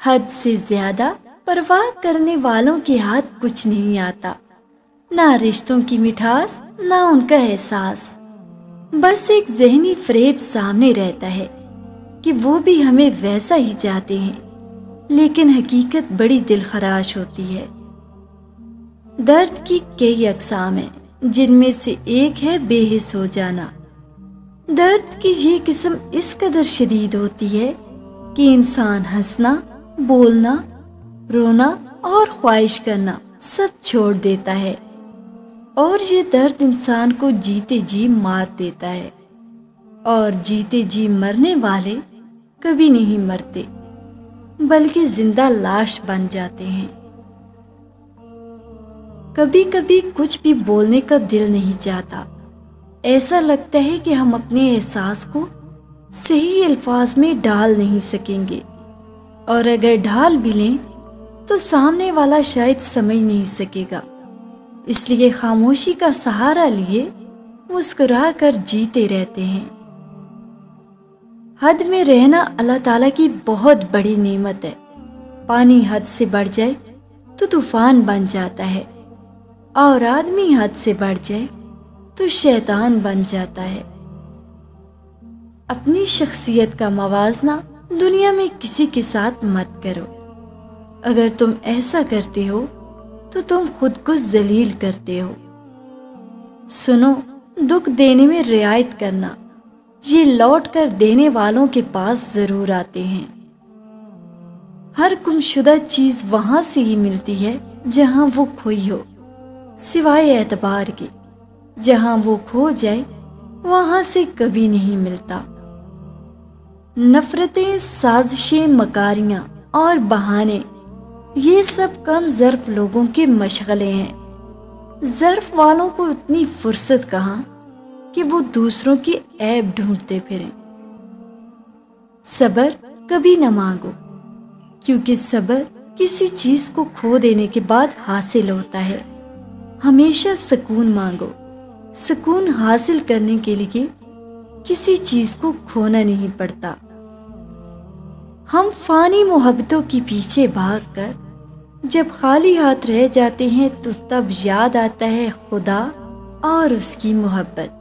حد سے زیادہ پرواہ کرنے والوں کے ہاتھ کچھ نہیں آتا، نہ رشتوں کی مٹھاس نہ ان کا احساس۔ بس ایک ذہنی فریب سامنے رہتا ہے کہ وہ بھی ہمیں ویسا ہی چاہتے ہیں، لیکن حقیقت بڑی دل خراش ہوتی ہے۔ درد کی کئی اقسام ہیں، جن میں سے ایک ہے بے حس ہو جانا۔ درد کی یہ قسم اس قدر شدید ہوتی ہے کہ انسان ہنسنا، بولنا، رونا اور خواہش کرنا سب چھوڑ دیتا ہے، اور یہ درد انسان کو جیتے جی مار دیتا ہے، اور جیتے جی مرنے والے کبھی نہیں مرتے بلکہ زندہ لاش بن جاتے ہیں۔ کبھی کبھی کچھ بھی بولنے کا دل نہیں چاہتا، ایسا لگتا ہے کہ ہم اپنے احساس کو صحیح الفاظ میں ڈال نہیں سکیں گے، اور اگر ڈال بھی لیں تو سامنے والا شاید سمجھ نہیں سکے گا، اس لیے خاموشی کا سہارا لیے مسکرا کر جیتے رہتے ہیں۔ حد میں رہنا اللہ تعالیٰ کی بہت بڑی نعمت ہے۔ پانی حد سے بڑھ جائے تو طوفان بن جاتا ہے، اور آدمی حد سے بڑھ جائے تو شیطان بن جاتا ہے۔ اپنی شخصیت کا موازنہ دنیا میں کسی کے ساتھ مت کرو۔ اگر تم ایسا کرتے ہو تو تم خود کو ذلیل کرتے ہو۔ سنو، دکھ دینے میں رعایت کرنا، یہ لوٹ کر دینے والوں کے پاس ضرور آتے ہیں۔ ہر گمشدہ چیز وہاں سے ہی ملتی ہے جہاں وہ کھوئی ہو، سوائے اعتبار کے۔ جہاں وہ کھو جائے وہاں سے کبھی نہیں ملتا۔ نفرتیں، سازشیں، مکاریاں اور بہانے، یہ سب کم ظرف لوگوں کے مشغلے ہیں۔ ظرف والوں کو اتنی فرصت کہاں کہ وہ دوسروں کی عیب ڈھونڈتے پھریں۔ صبر کبھی نہ مانگو، کیونکہ صبر کسی چیز کو کھو دینے کے بعد حاصل ہوتا ہے۔ ہمیشہ سکون مانگو، سکون حاصل کرنے کے لیے کسی چیز کو کھونا نہیں پڑتا۔ ہم فانی محبتوں کے پیچھے بھاگ کر جب خالی ہاتھ رہ جاتے ہیں تو تب یاد آتا ہے خدا اور اس کی محبت۔